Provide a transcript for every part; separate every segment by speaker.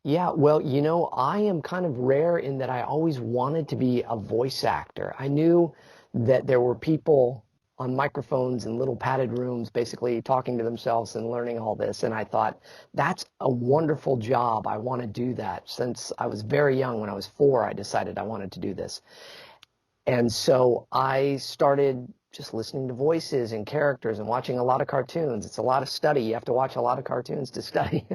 Speaker 1: Yeah, well, I am kind of rare in that I always wanted to be a voice actor. I knew that there were people on microphones in little padded rooms basically talking to themselves and learning all this. And I thought, that's a wonderful job. I want to do that. Since I was very young, when I was 4, I decided I wanted to do this. And so I started just listening to voices and characters and watching a lot of cartoons. It's a lot of study. You have to watch a lot of cartoons to study.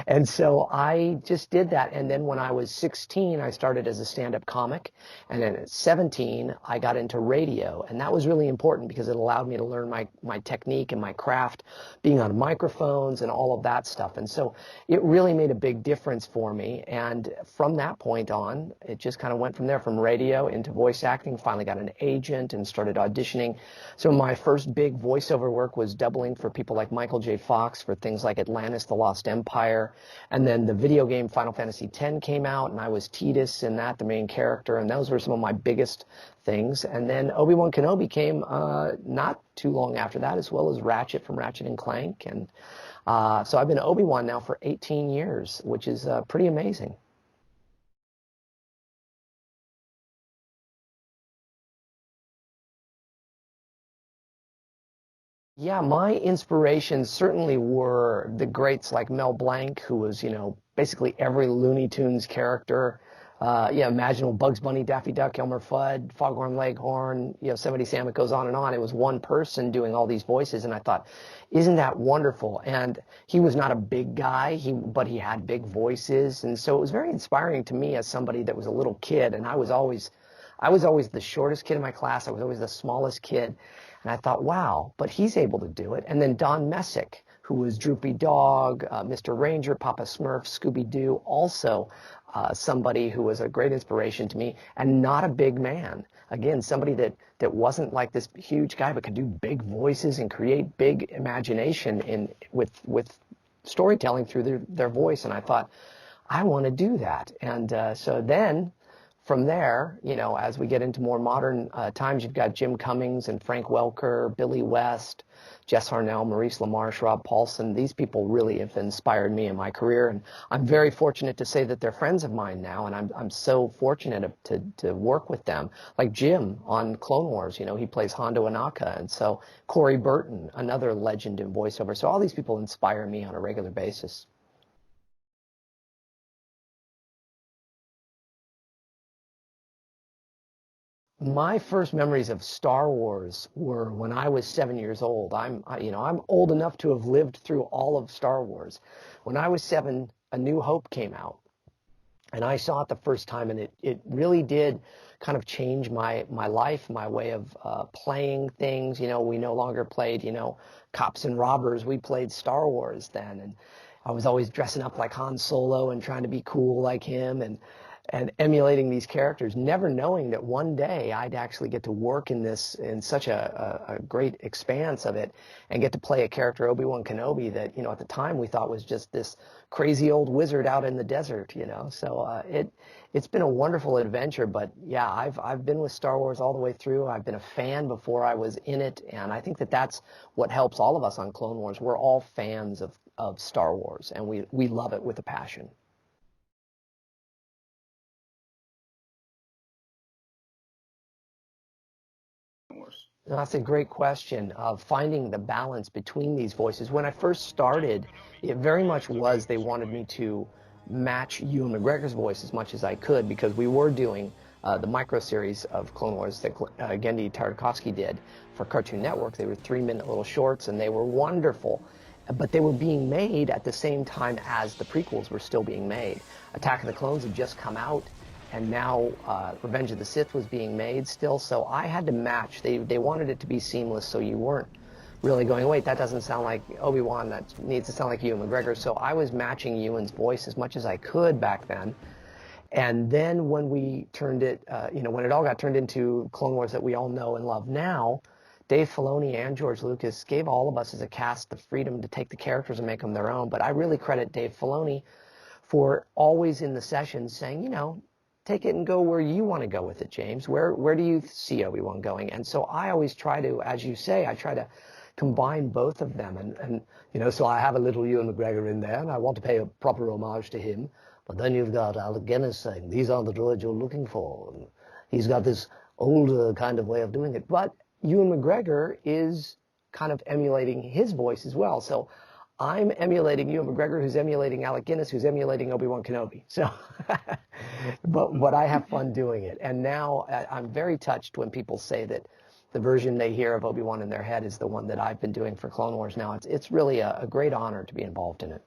Speaker 1: And so I just did that. And then when I was 16, I started as a stand-up comic. And then at 17, I got into radio. And that was really important because it allowed me to learn my technique and my craft, being on microphones and all of that stuff. And so it really made a big difference for me. And from that point on, it just kind of went from there, from radio into voice acting. Finally got an agent and started auditioning. So my first big voiceover work was doubling for people like Michael J. Fox for things like Atlantis, The Lost Empire. And then the video game Final Fantasy X came out, and I was Tidus in that, the main character. And those were some of my biggest things. And then Obi Wan Kenobi came not too long after that, as well as Ratchet from Ratchet and Clank. And so I've been Obi Wan now for 18 years, which is pretty amazing. Yeah, my inspirations certainly were the greats like Mel Blanc, who was, basically every Looney Tunes character. Yeah, imaginable Bugs Bunny, Daffy Duck, Elmer Fudd, Foghorn Leghorn, Yosemite Sam, it goes on and on. It was one person doing all these voices, and I thought, isn't that wonderful? And he was not a big guy, but he had big voices, and so it was very inspiring to me as somebody that was a little kid, and I was always the shortest kid in my class. I was always the smallest kid. And I thought, wow, but he's able to do it. And then Don Messick, who was Droopy Dog, Mr. Ranger, Papa Smurf, Scooby-Doo, also somebody who was a great inspiration to me and not a big man. Again, somebody that wasn't like this huge guy, but could do big voices and create big imagination with storytelling through their voice. And I thought, I want to do that. And so then from there, as we get into more modern times, you've got Jim Cummings and Frank Welker, Billy West, Jess Harnell, Maurice LaMarche, Rob Paulson. These people really have inspired me in my career, and I'm very fortunate to say that they're friends of mine now, and I'm so fortunate to work with them. Like Jim on Clone Wars, he plays Hondo Anaka, and so Corey Burton, another legend in voiceover. So all these people inspire me on a regular basis. My first memories of Star Wars were when I was 7 years old. I'm old enough to have lived through all of Star Wars. When I was 7, A New Hope came out, and I saw it the first time, and it really did kind of change my life, my way of playing things. We no longer played, cops and robbers. We played Star Wars then, and I was always dressing up like Han Solo and trying to be cool like him, and emulating these characters, never knowing that one day I'd actually get to work in such a great expanse of it and get to play a character, Obi Wan Kenobi, that at the time we thought was just this crazy old wizard out in the desert. So it's been a wonderful adventure. But yeah, I've been with Star Wars all the way through. I've been a fan before I was in it, and I think that that's what helps all of us on Clone Wars. We're all fans of Star Wars, and we love it with a passion. That's a great question of finding the balance between these voices. When I first started, it very much was they wanted me to match Ewan McGregor's voice as much as I could because we were doing the micro series of Clone Wars that Genndy Tartakovsky did for Cartoon Network. They were 3-minute little shorts, and they were wonderful. But they were being made at the same time as the prequels were still being made. Attack of the Clones had just come out, and now Revenge of the Sith was being made still, so I had to match. They wanted it to be seamless, so you weren't really going, wait, that doesn't sound like Obi-Wan, that needs to sound like Ewan McGregor. So I was matching Ewan's voice as much as I could back then. And then when we turned it, when it all got turned into Clone Wars that we all know and love now, Dave Filoni and George Lucas gave all of us as a cast the freedom to take the characters and make them their own. But I really credit Dave Filoni for always in the sessions saying, take it and go where you want to go with it, James. Where do you see Obi-Wan going? And so I always try to, as you say, I try to combine both of them. And so I have a little Ewan McGregor in there, and I want to pay a proper homage to him.
Speaker 2: But then you've got Alec Guinness saying, these aren't the droids you're looking for. And he's got this older kind of way of doing it.
Speaker 1: But Ewan McGregor is kind of emulating his voice as well. So I'm emulating Ewan McGregor, who's emulating Alec Guinness, who's emulating Obi Wan Kenobi. So, but I have fun doing it. And now I'm very touched when people say that the version they hear of Obi Wan in their head is the one that I've been doing for Clone Wars now. It's really a great honor to be involved in it.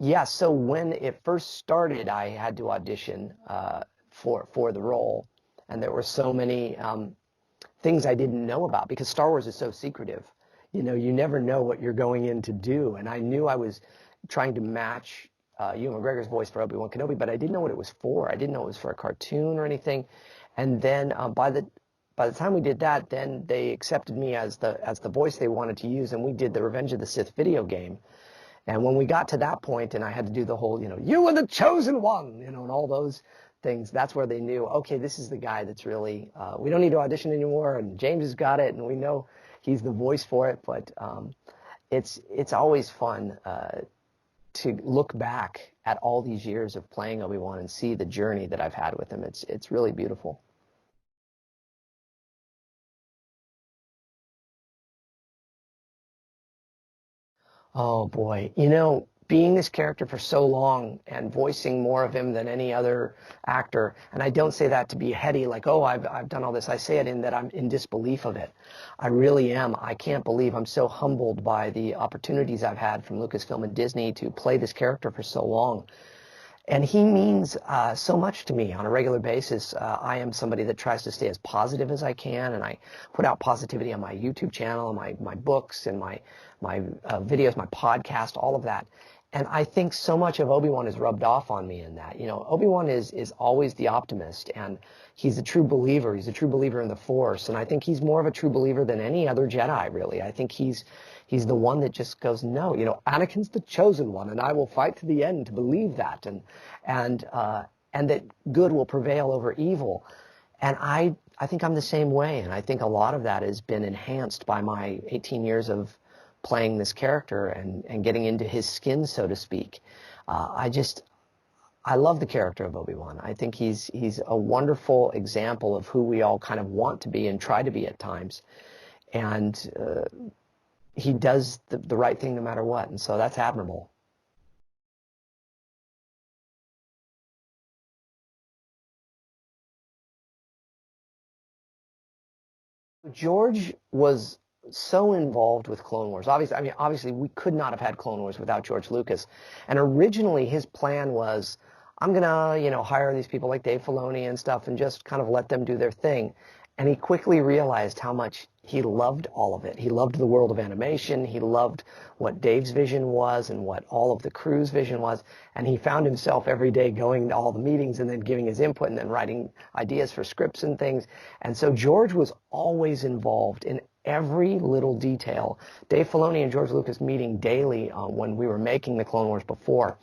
Speaker 1: Yeah, so when it first started, I had to audition for the role, and there were so many things I didn't know about because Star Wars is so secretive. You know, you never know what you're going in to do, and I knew I was trying to match Ewan McGregor's voice for Obi Wan Kenobi, but I didn't know what it was for. I didn't know it was for a cartoon or anything. And then by the time we did that, then they accepted me as the voice they wanted to use, and we did the Revenge of the Sith video game. And when we got to that point and I had to do the whole, you were the chosen one, and all those things, that's where they knew, okay, this is the guy that's really, we don't need to audition anymore, and James has got it, and we know he's the voice for it. But it's always fun to look back at all these years of playing Obi-Wan and see the journey that I've had with him. It's really beautiful. Oh boy, being this character for so long and voicing more of him than any other actor, and I don't say that to be heady, like, oh, I've done all this. I say it in that I'm in disbelief of it. I really am. I can't believe. I'm so humbled by the opportunities I've had from Lucasfilm and Disney to play this character for so long. And he means so much to me on a regular basis. I am somebody that tries to stay as positive as I can, and I put out positivity on my YouTube channel, my books, and my videos, my podcast, all of that. And I think so much of Obi-Wan is rubbed off on me in that. Obi-Wan is always the optimist, and he's a true believer. He's a true believer in the Force, and I think he's more of a true believer than any other Jedi, really. I think he's the one that just goes, no, Anakin's the chosen one, and I will fight to the end to believe that, and that good will prevail over evil. And I think I'm the same way, and I think a lot of that has been enhanced by my 18 years of playing this character and getting into his skin, so to speak. I love the character of Obi-Wan. I think he's a wonderful example of who we all kind of want to be and try to be at times. And he does the right thing no matter what, and so that's admirable. George was so involved with Clone Wars. Obviously, we could not have had Clone Wars without George Lucas. And originally, his plan was, I'm gonna, hire these people like Dave Filoni and stuff, and just kind of let them do their thing. And he quickly realized how much he loved all of it. He loved the world of animation. He loved what Dave's vision was and what all of the crew's vision was. And he found himself every day going to all the meetings and then giving his input and then writing ideas for scripts and things. And so George was always involved in every little detail. Dave Filoni and George Lucas meeting daily when we were making the Clone Wars before.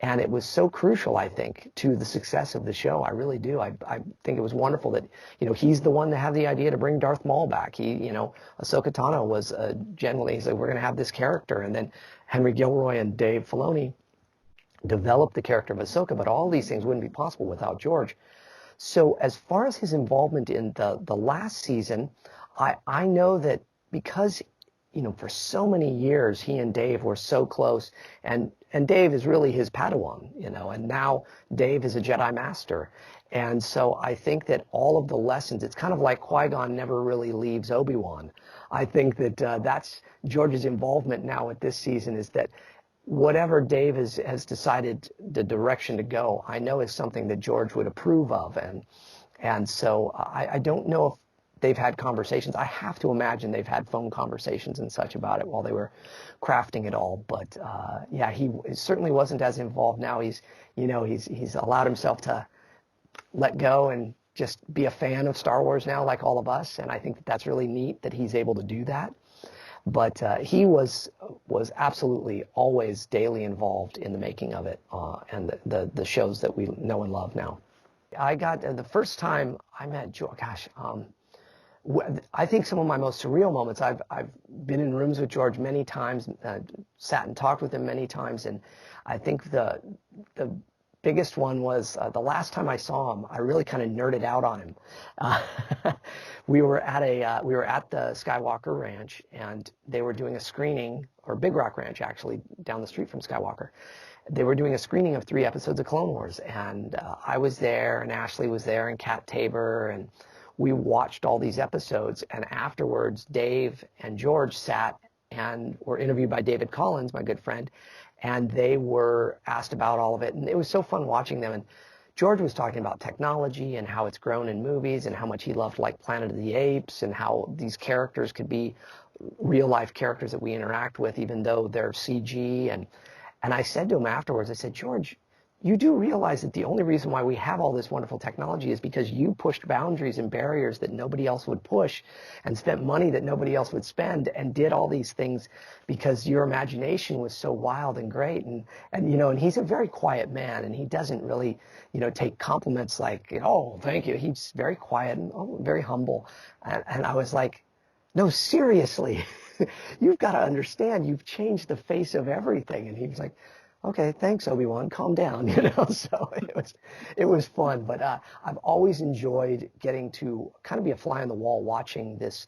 Speaker 1: And it was so crucial, I think, to the success of the show. I really do. I think it was wonderful that, he's the one that had the idea to bring Darth Maul back. Ahsoka Tano was generally, he said, we're going to have this character. And then Henry Gilroy and Dave Filoni developed the character of Ahsoka, but all these things wouldn't be possible without George. So as far as his involvement in the last season, I know that because for so many years, he and Dave were so close, and Dave is really his Padawan, and now Dave is a Jedi Master. And so I think that all of the lessons, it's kind of like Qui-Gon never really leaves Obi-Wan. I think that that's George's involvement now with this season, is that whatever Dave has decided the direction to go, I know is something that George would approve of. And so I don't know if they've had conversations. I have to imagine they've had phone conversations and such about it while they were crafting it all. But yeah, he certainly wasn't as involved now. He's allowed himself to let go and just be a fan of Star Wars now, like all of us. And I think that's really neat that he's able to do that. But he was absolutely always daily involved in the making of it and the shows that we know and love now. I got the first time I met George. Gosh. I think some of my most surreal moments, I've been in rooms with George many times, sat and talked with him many times, and I think the biggest one was the last time I saw him. I really kind of nerded out on him. Uh, we were at the Skywalker Ranch, and they were doing a screening, or Big Rock Ranch actually, down the street from Skywalker. They were doing a screening of 3 episodes of Clone Wars, and I was there, and Ashley was there, and Kat Tabor, and we watched all these episodes. And afterwards, Dave and George sat and were interviewed by David Collins, my good friend, and they were asked about all of it. And it was so fun watching them. And George was talking about technology and how it's grown in movies and how much he loved, like, Planet of the Apes, and how these characters could be real life characters that we interact with, even though they're CG. And I said to him afterwards, I said, George, you do realize that the only reason why we have all this wonderful technology is because you pushed boundaries and barriers that nobody else would push, and spent money that nobody else would spend, and did all these things because your imagination was so wild and great. And you know, and he's a very quiet man, and he doesn't really, you know, take compliments like, oh, thank you. He's very quiet and very humble. And I was like, no, seriously, you've got to understand, you've changed the face of everything. And he was like, okay, thanks, Obi-Wan, calm down, you know. So it was fun. But I've always enjoyed getting to kind of be a fly on the wall, watching this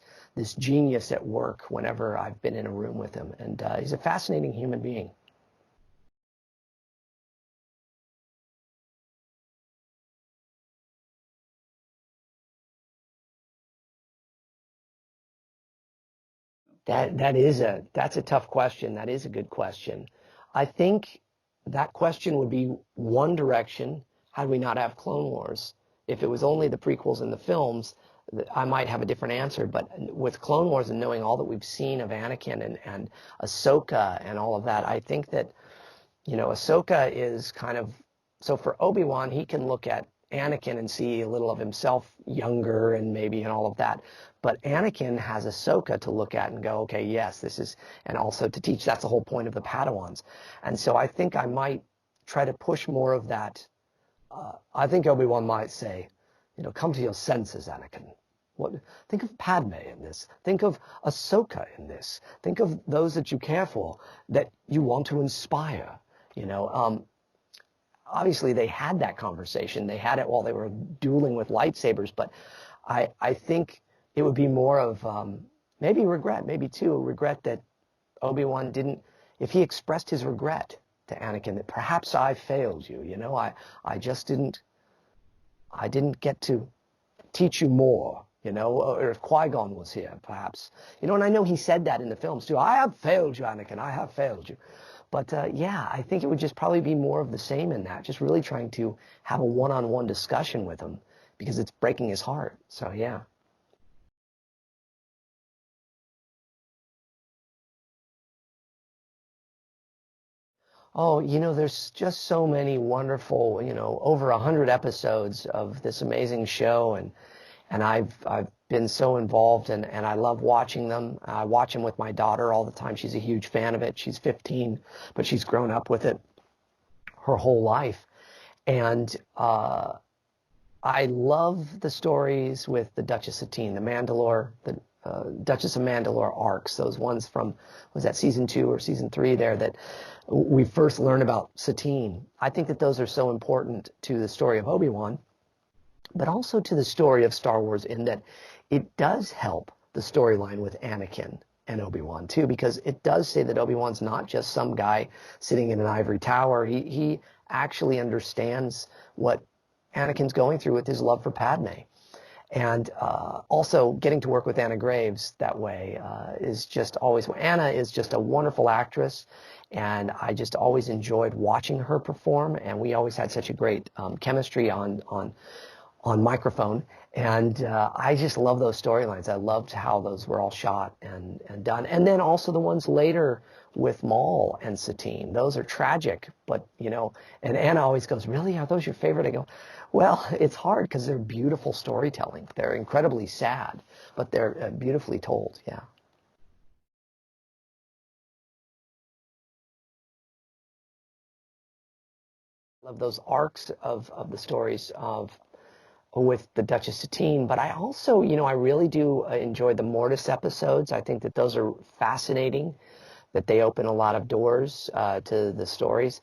Speaker 1: genius at work whenever I've been in a room with him. And he's a fascinating human being. That's a tough question. That is a good question. I think that question would be one direction had we not have Clone Wars. If it was only the prequels and the films, I might have a different answer. But with Clone Wars and knowing all that we've seen of Anakin and Ahsoka and all of that, I think that, you know, Ahsoka is kind of, so for Obi-Wan, he can look at Anakin and see a little of himself younger and maybe and all of that. But Anakin has Ahsoka to look at and go, okay, yes, this is, and also to teach. That's the whole point of the Padawans. And so I think I might try to push more of that. I think Obi-Wan might say, you know, come to your senses, Anakin. What, think of Padme in this. Think of Ahsoka in this. Think of those that you care for, that you want to inspire. You know, obviously they had that conversation. They had it while they were dueling with lightsabers. But I think it would be more of maybe regret, maybe too, regret that Obi-Wan didn't, if he expressed his regret to Anakin that perhaps I failed you, you know, I just didn't get to teach you more, you know, or if Qui-Gon was here, perhaps. You know, and I know he said that in the films too. I have failed you, Anakin. I have failed you. But yeah, I think it would just probably be more of the same in that, just really trying to have a one-on-one discussion with him because it's breaking his heart. So yeah. Oh, you know, there's just so many wonderful, you know, over 100 episodes of this amazing show, and I've been so involved, and I love watching them. I watch them with my daughter all the time. She's a huge fan of it. She's 15, but she's grown up with it her whole life. And I love the stories with the Duchess of Teen, the Mandalore, the Duchess of Mandalore arcs, those ones from, was that season 2 or season 3 there, that we first learn about Satine. I think that those are so important to the story of Obi-Wan, but also to the story of Star Wars, in that it does help the storyline with Anakin and Obi-Wan too, because it does say that Obi-Wan's not just some guy sitting in an ivory tower. He actually understands what Anakin's going through with his love for Padme. And also getting to work with Anna Graves that way is just always, Anna is just a wonderful actress, and I just always enjoyed watching her perform, and we always had such a great chemistry on microphone. And I just love those storylines. I loved how those were all shot and done. And then also the ones later with Maul and Satine. Those are tragic, but, you know, and Anna always goes, really, are those your favorite? I go, well, it's hard because they're beautiful storytelling. They're incredibly sad, but they're beautifully told, yeah. Love those arcs of the stories of with the Duchess of Teen, but I also, I really do enjoy the Mortis episodes. I think that those are fascinating, that they open a lot of doors to the stories.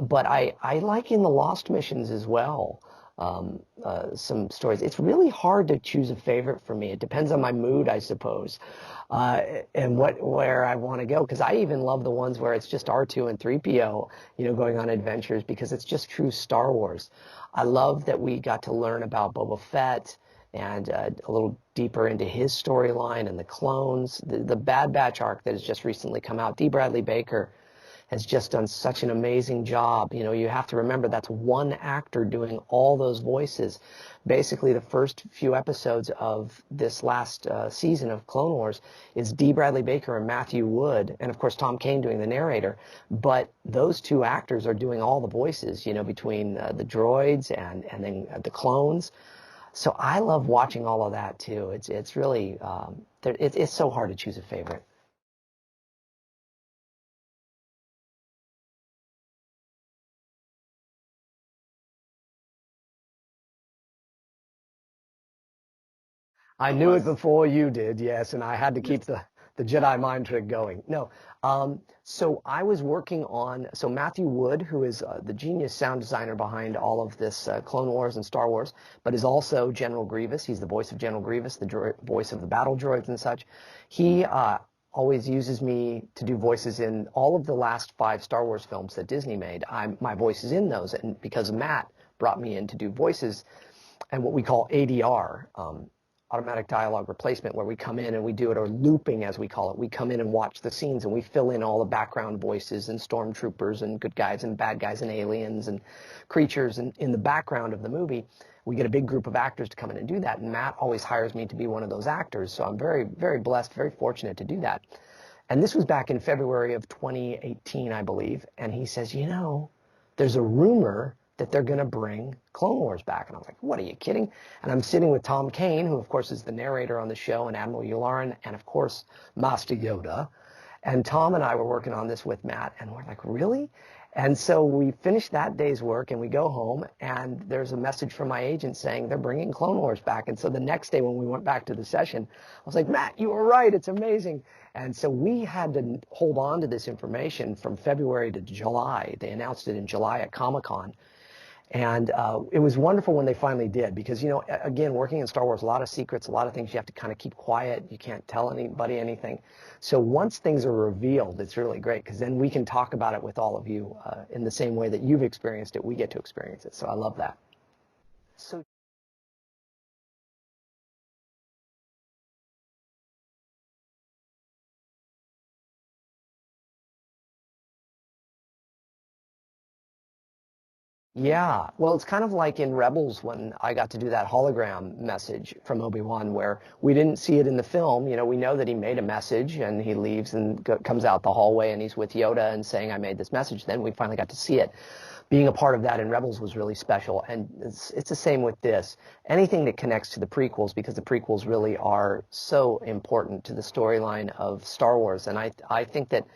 Speaker 1: But I like in the Lost missions as well, some stories. It's really hard to choose a favorite for me. It depends on my mood, I suppose, and where I want to go. Because I even love the ones where it's just R2 and 3PO, going on adventures, because it's just true Star Wars. I love that we got to learn about Boba Fett and a little deeper into his storyline and the clones. The Bad Batch arc that has just recently come out. D. Bradley Baker has just done such an amazing job. You have to remember that's one actor doing all those voices. Basically, the first few episodes of this last season of Clone Wars is D. Bradley Baker and Matthew Wood, and of course Tom Kane doing the narrator. But those two actors are doing all the voices, between the droids and then the clones. So I love watching all of that too. It's really it's so hard to choose a favorite. I knew it before you did, yes, and I had to keep the Jedi mind trick going. No, so I was working on, so Matthew Wood, who is the genius sound designer behind all of this Clone Wars and Star Wars, but is also General Grievous. He's the voice of General Grievous, the voice of the battle droids and such. He always uses me to do voices in all of the last 5 Star Wars films that Disney made. My voice is in those, and because Matt brought me in to do voices and what we call ADR, automatic dialogue replacement, where we come in and we do it, or looping as we call it. We come in and watch the scenes and we fill in all the background voices and stormtroopers and good guys and bad guys and aliens and creatures in the background of the movie. We get a big group of actors to come in and do that, and Matt always hires me to be one of those actors, so I'm very, very blessed, very fortunate to do that. And this was back in February of 2018, I believe, and he says, there's a rumor that they're going to bring Clone Wars back. And I was like, what, are you kidding? And I'm sitting with Tom Kane, who, of course, is the narrator on the show, and Admiral Yularen, and, of course, Master Yoda. And Tom and I were working on this with Matt, and we're like, really? And so we finished that day's work, and we go home, and there's a message from my agent saying they're bringing Clone Wars back. And so the next day when we went back to the session, I was like, Matt, you were right. It's amazing. And so we had to hold on to this information from February to July. They announced it in July at Comic-Con. And it was wonderful when they finally did, because, again, working in Star Wars, a lot of secrets, a lot of things you have to kind of keep quiet. You can't tell anybody anything. So once things are revealed, it's really great, because then we can talk about it with all of you in the same way that you've experienced it. We get to experience it. So I love that. So yeah, well, it's kind of like in Rebels when I got to do that hologram message from Obi-Wan, where we didn't see it in the film. We know that he made a message and he leaves and comes out the hallway and he's with Yoda and saying, I made this message. Then we finally got to see it. Being a part of that in Rebels was really special. And it's the same with this. Anything that connects to the prequels, because the prequels really are so important to the storyline of Star Wars. And I think that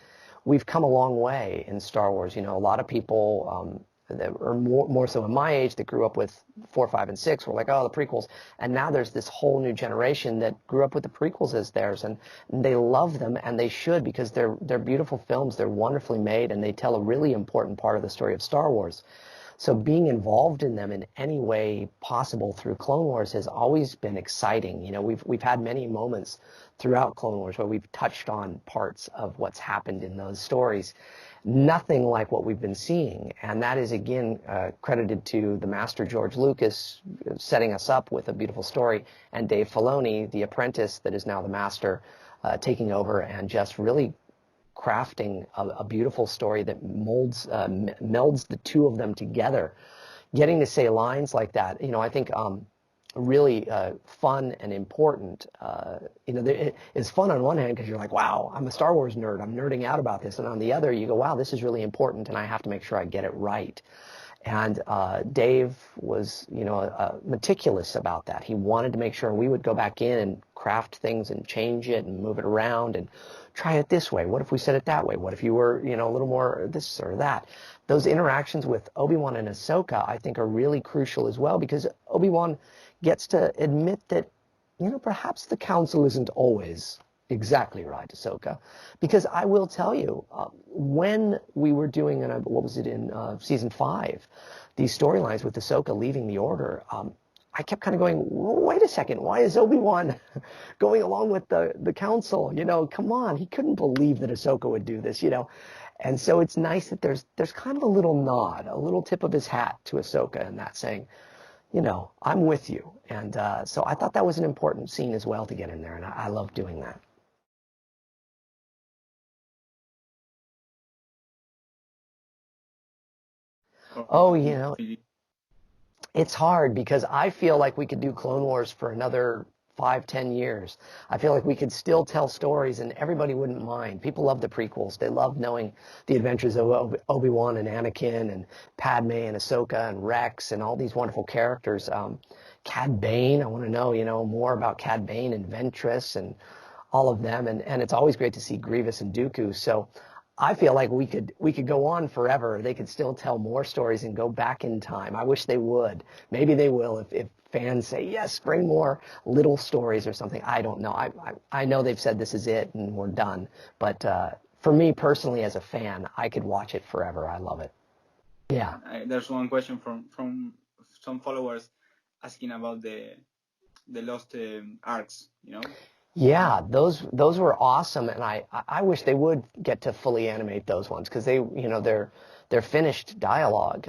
Speaker 1: we've come a long way in Star Wars. A lot of people that are more so in my age that grew up with 4, 5, and 6 were like, oh, the prequels. And now there's this whole new generation that grew up with the prequels as theirs, and they love them, and they should, because they're beautiful films. They're wonderfully made, and they tell a really important part of the story of Star Wars. So being involved in them in any way possible through Clone Wars has always been exciting. We've had many moments throughout Clone Wars where we've touched on parts of what's happened in those stories. Nothing like what we've been seeing, and that is again credited to the master George Lucas setting us up with a beautiful story, and Dave Filoni, the apprentice that is now the master, taking over and just really crafting a beautiful story that melds the two of them together. Getting to say lines like that, I think really fun and important. It's fun on one hand because you're like, wow, I'm a Star Wars nerd. I'm nerding out about this. And on the other, you go, wow, this is really important, and I have to make sure I get it right. And Dave was, meticulous about that. He wanted to make sure we would go back in and craft things and change it and move it around and try it this way. What if we said it that way? What if you were, a little more this or that? Those interactions with Obi Wan and Ahsoka, I think, are really crucial as well, because Obi-Wan gets to admit that, perhaps the council isn't always exactly right, Ahsoka. Because I will tell you, when we were doing, what was it, in season 5, these storylines with Ahsoka leaving the Order, I kept kind of going, wait a second, why is Obi-Wan going along with the council? Come on, he couldn't believe that Ahsoka would do this, And so it's nice that there's kind of a little nod, a little tip of his hat to Ahsoka, and that saying, I'm with you. And so I thought that was an important scene as well to get in there, and I love doing that. Oh, it's hard because I feel like we could do Clone Wars for another 5, 10 years. I feel like we could still tell stories and everybody wouldn't mind. People love the prequels. They love knowing the adventures of Obi-Wan and Anakin and Padme and Ahsoka and Rex and all these wonderful characters. Cad Bane, I want to know, more about Cad Bane and Ventress and all of them. And it's always great to see Grievous and Dooku. So I feel like we could go on forever. They could still tell more stories and go back in time. I wish they would. Maybe they will if fans say, yes, bring more little stories or something. I don't know. I know they've said this is it and we're done. But for me personally as a fan, I could watch it forever. I love it. Yeah.
Speaker 3: There's one question from some followers asking about the lost arcs,
Speaker 1: Yeah, those were awesome, and I wish they would get to fully animate those ones because they're finished dialogue,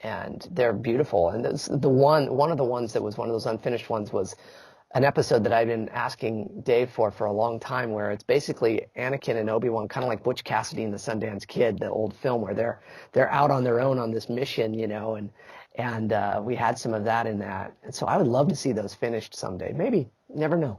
Speaker 1: and they're beautiful. And one of the ones that was one of those unfinished ones was an episode that I've been asking Dave for a long time, where it's basically Anakin and Obi-Wan, kind of like Butch Cassidy and the Sundance Kid, the old film, where they're out on their own on this mission, and we had some of that in that. And so I would love to see those finished someday. Maybe, never know.